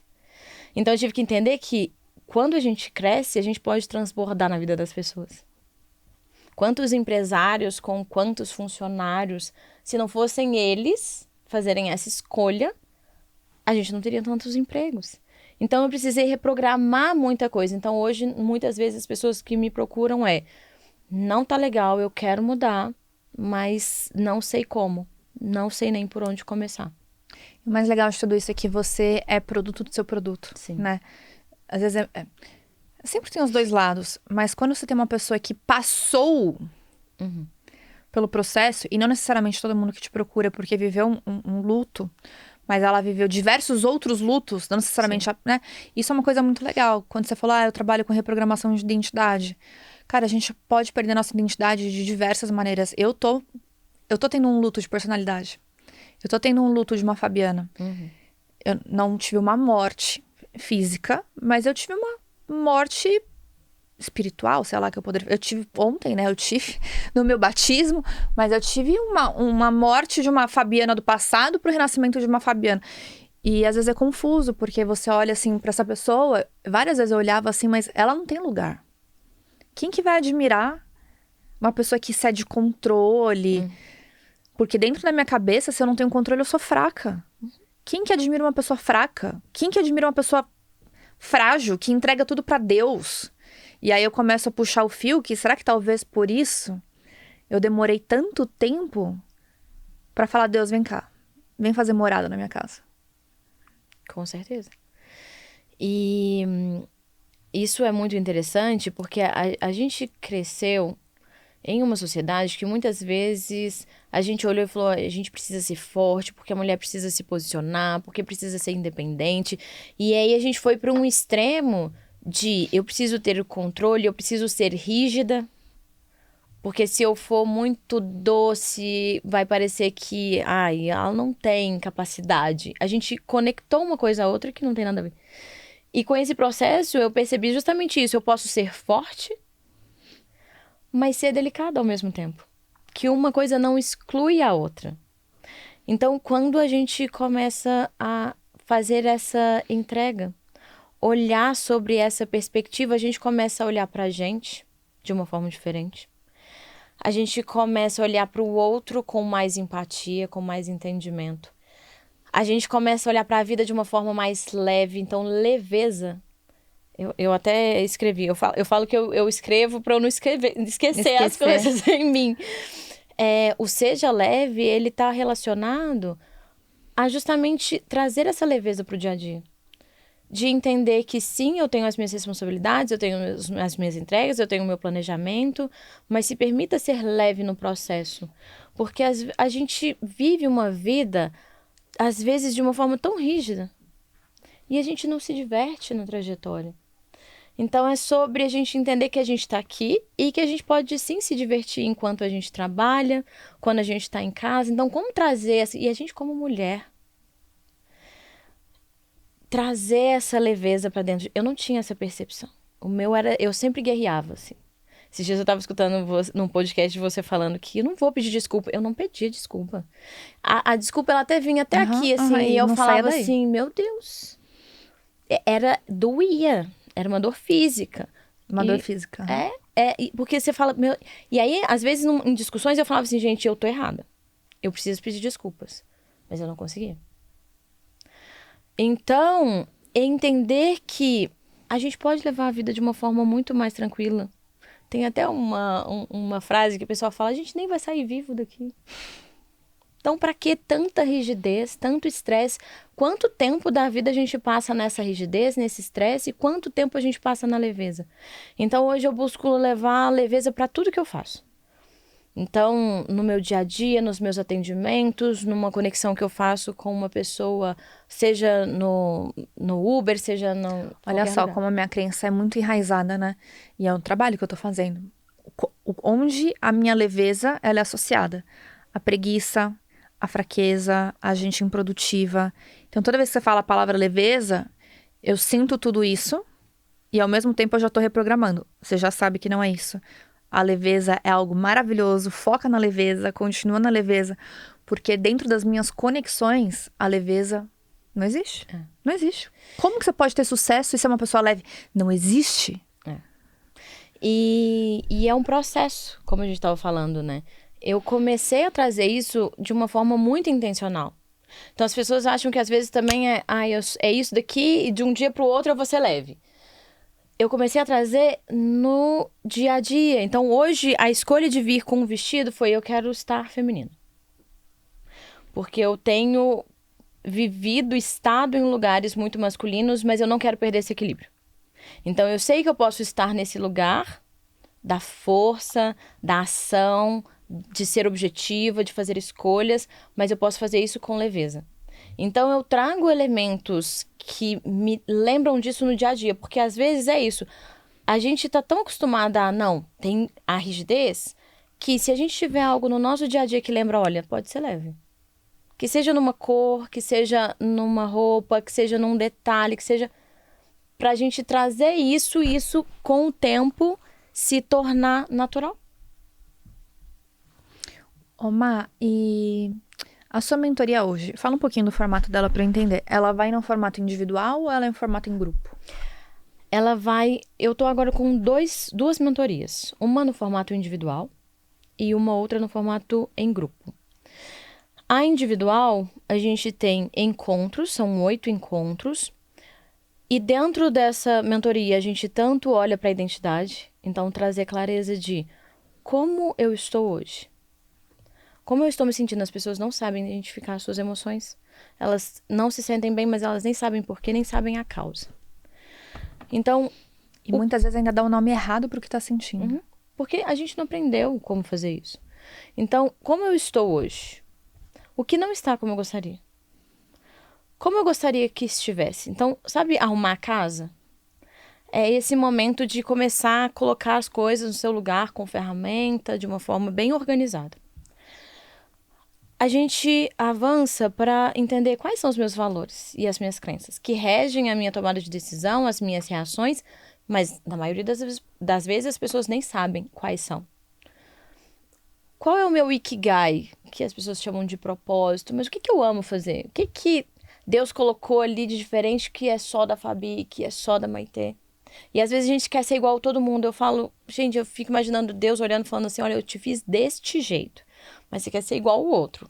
Então, eu tive que entender que quando a gente cresce, a gente pode transbordar na vida das pessoas. Quantos empresários com quantos funcionários, se não fossem eles fazerem essa escolha, a gente não teria tantos empregos. Então, eu precisei reprogramar muita coisa. Então, hoje, muitas vezes, as pessoas que me procuram não tá legal, eu quero mudar, mas não sei como. Não sei nem por onde começar. O mais legal de tudo isso é que você é produto do seu produto, Sim. né? Às vezes sempre tem os dois lados, mas quando você tem uma pessoa que passou pelo processo, e não necessariamente todo mundo que te procura porque viveu um luto, mas ela viveu diversos outros lutos, não necessariamente, né? Isso é uma coisa muito legal. Quando você falou, eu trabalho com reprogramação de identidade. Cara, a gente pode perder nossa identidade de diversas maneiras. Eu tô tendo um luto de personalidade. Eu tô tendo um luto de uma Fabiana. Eu não tive uma morte física, mas eu tive uma morte espiritual, sei lá, que eu poderia... Eu tive ontem, né? Eu tive no meu batismo, mas eu tive uma morte de uma Fabiana do passado pro renascimento de uma Fabiana. E às vezes é confuso, porque você olha assim pra essa pessoa, várias vezes eu olhava assim, mas ela não tem lugar. Quem que vai admirar uma pessoa que cede controle? Porque dentro da minha cabeça, se eu não tenho controle, eu sou fraca. Quem que admira uma pessoa fraca? Quem que admira uma pessoa frágil, que entrega tudo pra Deus? E aí eu começo a puxar o fio, que será que talvez por isso eu demorei tanto tempo pra falar, Deus, vem cá. Vem fazer morada na minha casa. Com certeza. E isso é muito interessante porque a gente cresceu em uma sociedade que muitas vezes a gente olhou e falou, a gente precisa ser forte, porque a mulher precisa se posicionar, porque precisa ser independente. E aí a gente foi para um extremo de eu preciso ter o controle, eu preciso ser rígida, porque se eu for muito doce, vai parecer que, ela não tem capacidade. A gente conectou uma coisa a outra que não tem nada a ver. E com esse processo eu percebi justamente isso, eu posso ser forte, mas ser delicada ao mesmo tempo. Que uma coisa não exclui a outra. Então, quando a gente começa a fazer essa entrega, olhar sobre essa perspectiva, a gente começa a olhar pra gente de uma forma diferente. A gente começa a olhar para o outro com mais empatia, com mais entendimento. A gente começa a olhar para a vida de uma forma mais leve. Então, leveza. Eu até escrevi. Eu falo que eu escrevo para eu não esquecer as coisas em mim. O seja leve, ele está relacionado a justamente trazer essa leveza para o dia a dia. De entender que sim, eu tenho as minhas responsabilidades, eu tenho as minhas entregas, eu tenho o meu planejamento, mas se permita ser leve no processo. Porque a gente vive uma vida, às vezes, de uma forma tão rígida. E a gente não se diverte na trajetória. Então, é sobre a gente entender que a gente está aqui e que a gente pode, sim, se divertir enquanto a gente trabalha, quando a gente está em casa. Então, como trazer... E a gente, como mulher... trazer essa leveza pra dentro. Eu não tinha essa percepção. O meu era... Eu sempre guerreava, assim. Esses dias eu tava escutando num podcast de você falando que eu não vou pedir desculpa. Eu não pedia desculpa. A desculpa, ela até vinha até aqui, assim. E eu falava assim, meu Deus. Doía. Era uma dor física. Uma dor física. Porque você fala... E aí, às vezes, em discussões, eu falava assim, gente, eu tô errada. Eu preciso pedir desculpas. Mas eu não conseguia. Então, entender que a gente pode levar a vida de uma forma muito mais tranquila. Tem até uma frase que o pessoal fala, a gente nem vai sair vivo daqui. Então, para que tanta rigidez, tanto estresse? Quanto tempo da vida a gente passa nessa rigidez, nesse estresse, e quanto tempo a gente passa na leveza? Então, hoje eu busco levar a leveza para tudo que eu faço. Então, no meu dia a dia, nos meus atendimentos, numa conexão que eu faço com uma pessoa, seja no Uber, seja no... Olha só, como a minha crença é muito enraizada, né? E é um trabalho que eu tô fazendo. Onde a minha leveza, ela é associada? A preguiça, a fraqueza, a gente improdutiva. Então, toda vez que você fala a palavra leveza, eu sinto tudo isso e, ao mesmo tempo, eu já tô reprogramando. Você já sabe que não é isso. A leveza é algo maravilhoso, foca na leveza, continua na leveza, porque dentro das minhas conexões, a leveza não existe. Não existe. Como que você pode ter sucesso e ser uma pessoa leve? Não existe. E é um processo, como a gente estava falando, né? Eu comecei a trazer isso de uma forma muito intencional. Então as pessoas acham que às vezes também é isso daqui e de um dia pro outro eu vou ser leve. Eu comecei a trazer no dia a dia. Então hoje a escolha de vir com um vestido foi eu quero estar feminino. Porque eu tenho estado em lugares muito masculinos, mas eu não quero perder esse equilíbrio. Então eu sei que eu posso estar nesse lugar da força, da ação, de ser objetiva, de fazer escolhas, mas eu posso fazer isso com leveza. Então eu trago elementos que me lembram disso no dia a dia, porque às vezes é isso. A gente tá tão acostumada a, não, tem a rigidez, que se a gente tiver algo no nosso dia a dia que lembra, olha, pode ser leve. Que seja numa cor, que seja numa roupa, que seja num detalhe, que seja... Pra gente trazer isso com o tempo se tornar natural. Má, e a sua mentoria hoje, fala um pouquinho do formato dela pra eu entender. Ela vai no formato individual ou ela é em formato em grupo? Ela vai... Eu tô agora com duas mentorias. Uma no formato individual e uma outra no formato em grupo. A individual, a gente tem encontros, são 8 encontros. E dentro dessa mentoria, a gente tanto olha para a identidade, então trazer clareza de como eu estou hoje. Como eu estou me sentindo. As pessoas não sabem identificar as suas emoções. Elas não se sentem bem, mas elas nem sabem por quê, nem sabem a causa. Então... E muitas vezes ainda dá o nome errado pro que tá sentindo. Porque a gente não aprendeu como fazer isso. Então, como eu estou hoje? O que não está como eu gostaria? Como eu gostaria que estivesse? Então, sabe arrumar a casa? É esse momento de começar a colocar as coisas no seu lugar com ferramenta, de uma forma bem organizada. A gente avança para entender quais são os meus valores e as minhas crenças, que regem a minha tomada de decisão, as minhas reações, mas na maioria das vezes as pessoas nem sabem quais são. Qual é o meu ikigai, que as pessoas chamam de propósito, mas o que eu amo fazer? O que Deus colocou ali de diferente que é só da Fabi, que é só da Maitê? E às vezes a gente quer ser igual a todo mundo. Eu falo, gente, eu fico imaginando Deus olhando, falando assim, olha, eu te fiz deste jeito, mas você quer ser igual ao outro.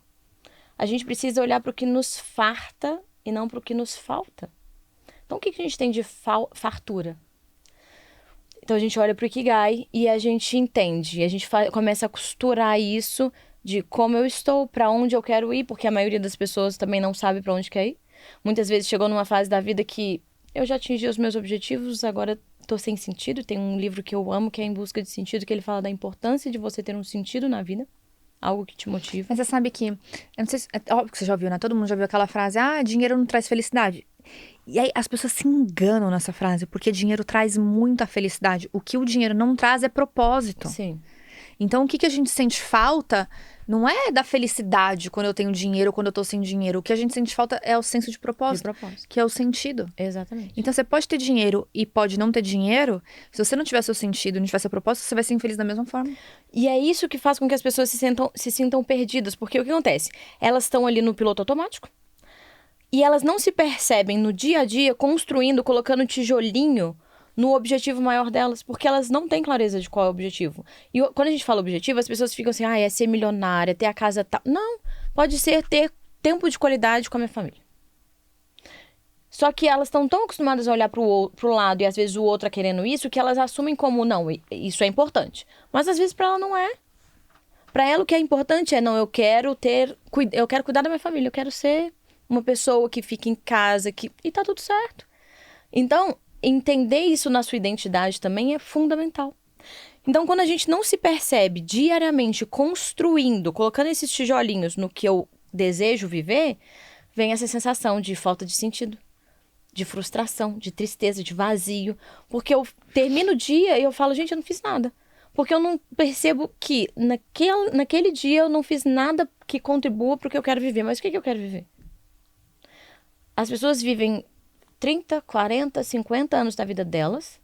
A gente precisa olhar para o que nos farta e não para o que nos falta. Então o que a gente tem de fartura? Então a gente olha para o Ikigai e a gente entende, a gente começa a costurar isso de como eu estou, para onde eu quero ir, porque a maioria das pessoas também não sabe para onde quer ir. Muitas vezes chegou numa fase da vida que eu já atingi os meus objetivos, agora tô sem sentido. Tem um livro que eu amo, que é Em Busca de Sentido, que ele fala da importância de você ter um sentido na vida, algo que te motiva. Mas você sabe que, eu não sei se, é óbvio que você já ouviu, né? Todo mundo já ouviu aquela frase, dinheiro não traz felicidade. E aí as pessoas se enganam nessa frase, porque dinheiro traz muita felicidade. O que o dinheiro não traz é propósito. Sim. Então, o que a gente sente falta não é da felicidade quando eu tenho dinheiro ou quando eu tô sem dinheiro. O que a gente sente falta é o senso de propósito, que é o sentido. Exatamente. Então, você pode ter dinheiro e pode não ter dinheiro. Se você não tiver seu sentido, não tiver seu propósito, você vai ser infeliz da mesma forma. E é isso que faz com que as pessoas se sintam perdidas. Porque o que acontece? Elas estão ali no piloto automático. E elas não se percebem no dia a dia construindo, colocando tijolinho no objetivo maior delas, porque elas não têm clareza de qual é o objetivo. E quando a gente fala objetivo, as pessoas ficam assim, é ser milionária, ter a casa tal. Não, pode ser ter tempo de qualidade com a minha família. Só que elas estão tão acostumadas a olhar pro lado e às vezes o outro querendo isso, que elas assumem como, não, isso é importante. Mas às vezes pra ela não é. Pra ela o que é importante é, não, eu quero cuidar da minha família, eu quero ser uma pessoa que fica em casa, e tá tudo certo. Então, entender isso na sua identidade também é fundamental. Então, quando a gente não se percebe diariamente construindo, colocando esses tijolinhos no que eu desejo viver, vem essa sensação de falta de sentido, de frustração, de tristeza, de vazio. Porque eu termino o dia e eu falo, gente, eu não fiz nada. Porque eu não percebo que naquele dia eu não fiz nada que contribua para o que eu quero viver. Mas o que eu quero viver? As pessoas vivem 30, 40, 50 anos da vida delas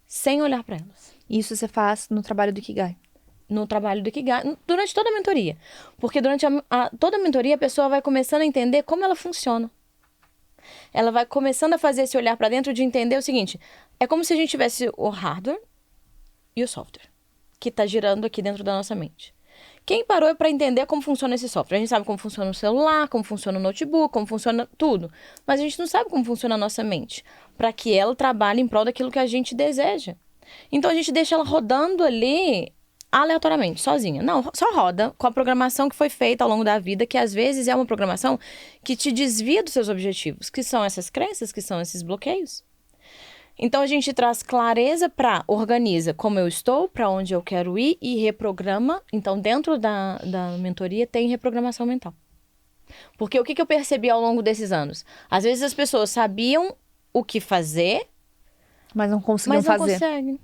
sem olhar para elas. Isso você faz no trabalho do Ikigai? No trabalho do Ikigai, durante toda a mentoria. Porque durante toda a mentoria a pessoa vai começando a entender como ela funciona. Ela vai começando a fazer esse olhar para dentro de entender o seguinte, é como se a gente tivesse o hardware e o software, que está girando aqui dentro da nossa mente. Quem parou é para entender como funciona esse software. A gente sabe como funciona o celular, como funciona o notebook, como funciona tudo. Mas a gente não sabe como funciona a nossa mente, para que ela trabalhe em prol daquilo que a gente deseja. Então a gente deixa ela rodando ali aleatoriamente, sozinha. Não, só roda com a programação que foi feita ao longo da vida, que às vezes é uma programação que te desvia dos seus objetivos, que são essas crenças, que são esses bloqueios. Então a gente traz clareza para organiza como eu estou, para onde eu quero ir e reprograma. Então dentro da mentoria tem reprogramação mental. Porque o que eu percebi ao longo desses anos? Às vezes as pessoas sabiam o que fazer, Mas não conseguiam mas não fazer. conseguem.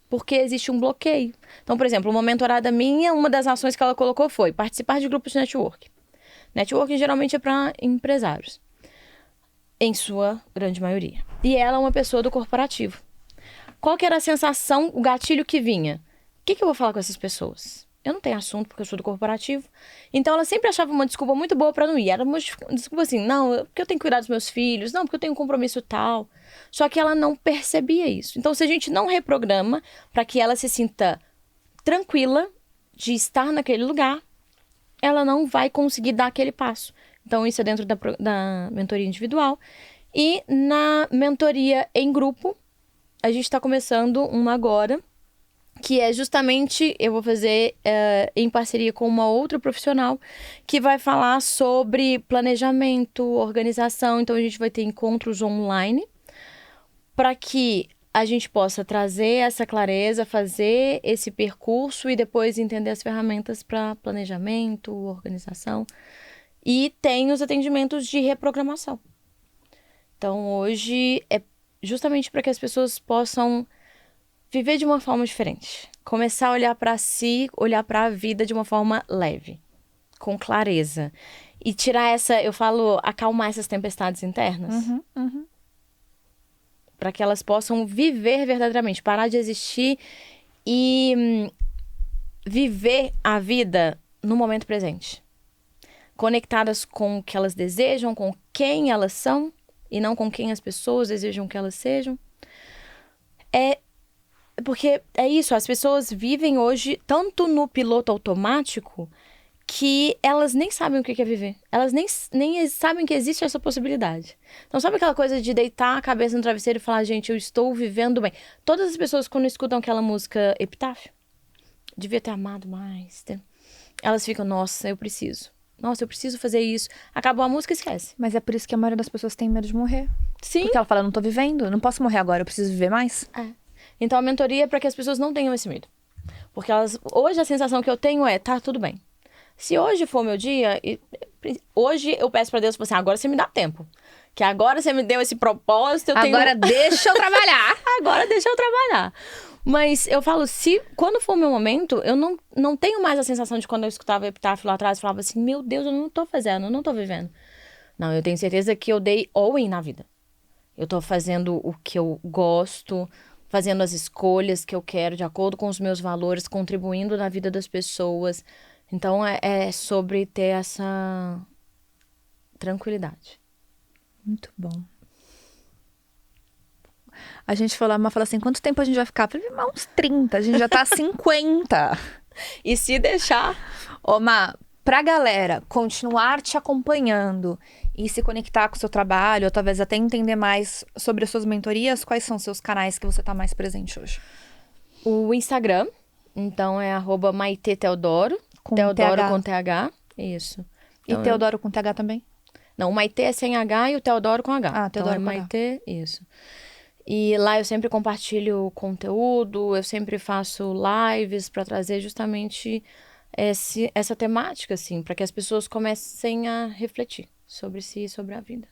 Porque existe um bloqueio. Então, por exemplo, uma mentorada minha, uma das ações que ela colocou foi participar de grupos de network. Networking geralmente é para empresários, em sua grande maioria. E ela é uma pessoa do corporativo. Qual que era a sensação, o gatilho que vinha? O que eu vou falar com essas pessoas? Eu não tenho assunto porque eu sou do corporativo. Então ela sempre achava uma desculpa muito boa para não ir. Era uma desculpa assim, não, porque eu tenho que cuidar dos meus filhos, não, porque eu tenho um compromisso tal. Só que ela não percebia isso. Então se a gente não reprograma para que ela se sinta tranquila de estar naquele lugar, ela não vai conseguir dar aquele passo. Então isso é dentro da mentoria individual. E na mentoria em grupo, a gente está começando uma agora, que é justamente, eu vou fazer em parceria com uma outra profissional, que vai falar sobre planejamento, organização. Então, a gente vai ter encontros online para que a gente possa trazer essa clareza, fazer esse percurso e depois entender as ferramentas para planejamento, organização. E tem os atendimentos de reprogramação. Então, hoje é justamente para que as pessoas possam viver de uma forma diferente. Começar a olhar para si, olhar para a vida de uma forma leve, com clareza. E tirar eu falo, acalmar essas tempestades internas. Para que elas possam viver verdadeiramente, parar de existir e viver a vida no momento presente. Conectadas com o que elas desejam, com quem elas são, e não com quem as pessoas desejam que elas sejam. Porque é isso, as pessoas vivem hoje tanto no piloto automático que elas nem sabem o que é viver. Elas nem sabem que existe essa possibilidade. Então, sabe aquela coisa de deitar a cabeça no travesseiro e falar, gente, eu estou vivendo bem. Todas as pessoas, quando escutam aquela música Epitáfio, devia ter amado mais. Elas ficam, nossa, eu preciso. Nossa, eu preciso fazer isso. Acabou a música e esquece. Mas é por isso que a maioria das pessoas tem medo de morrer. Sim. Porque ela fala, eu não tô vivendo, eu não posso morrer agora, eu preciso viver mais. Então, a mentoria é para que as pessoas não tenham esse medo. Porque hoje a sensação que eu tenho é, tá, tudo bem. Se hoje for meu dia, hoje eu peço pra Deus, assim, agora você me dá tempo. Que agora você me deu esse propósito, Agora deixa eu trabalhar. Agora deixa eu trabalhar. Mas eu falo, quando for o meu momento, eu não tenho mais a sensação de quando eu escutava Epitáfio lá atrás, eu falava assim, meu Deus, eu não tô fazendo, eu não tô vivendo. Não, eu tenho certeza que eu dei all-in na vida. Eu tô fazendo o que eu gosto, fazendo as escolhas que eu quero de acordo com os meus valores, contribuindo na vida das pessoas. Então, é sobre ter essa tranquilidade. Muito bom. A gente falou assim, quanto tempo a gente vai ficar? Eu falei, uns 30, a gente já tá a 50. E se deixar... Ô, Má, pra galera continuar te acompanhando e se conectar com o seu trabalho, ou talvez até entender mais sobre as suas mentorias, quais são os seus canais que você tá mais presente hoje? O Instagram, então é @maiteteodoro. Teodoro com TH, isso. Então, e Teodoro com TH também? Não, o Maite é sem H e o Teodoro com H. Ah, Teodoro então com Maite, isso. E lá eu sempre compartilho conteúdo, eu sempre faço lives para trazer justamente essa temática, assim, para que as pessoas comecem a refletir sobre si e sobre a vida.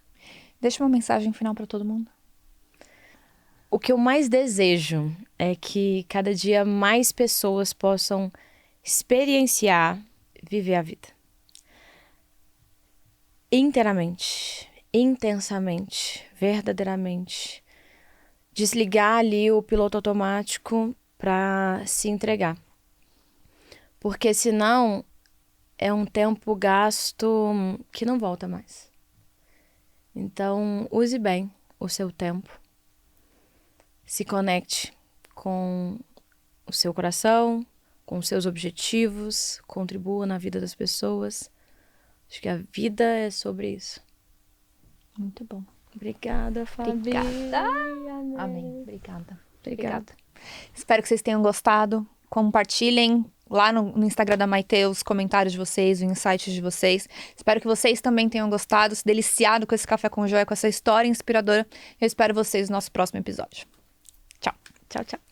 Deixa uma mensagem final para todo mundo. O que eu mais desejo é que cada dia mais pessoas possam experienciar, viver a vida. Inteiramente, intensamente, verdadeiramente. Desligar ali o piloto automático para se entregar. Porque senão é um tempo gasto que não volta mais. Então, use bem o seu tempo. Se conecte com o seu coração, com seus objetivos, contribua na vida das pessoas. Acho que a vida é sobre isso. Muito bom. Obrigada, Fabi. Obrigada. Amém. Amém. Obrigada. Obrigada. Espero que vocês tenham gostado. Compartilhem lá no Instagram da Maitê os comentários de vocês, os insights de vocês. Espero que vocês também tenham gostado, se deliciado com esse Café com Joia, com essa história inspiradora. Eu espero vocês no nosso próximo episódio. Tchau. Tchau, tchau.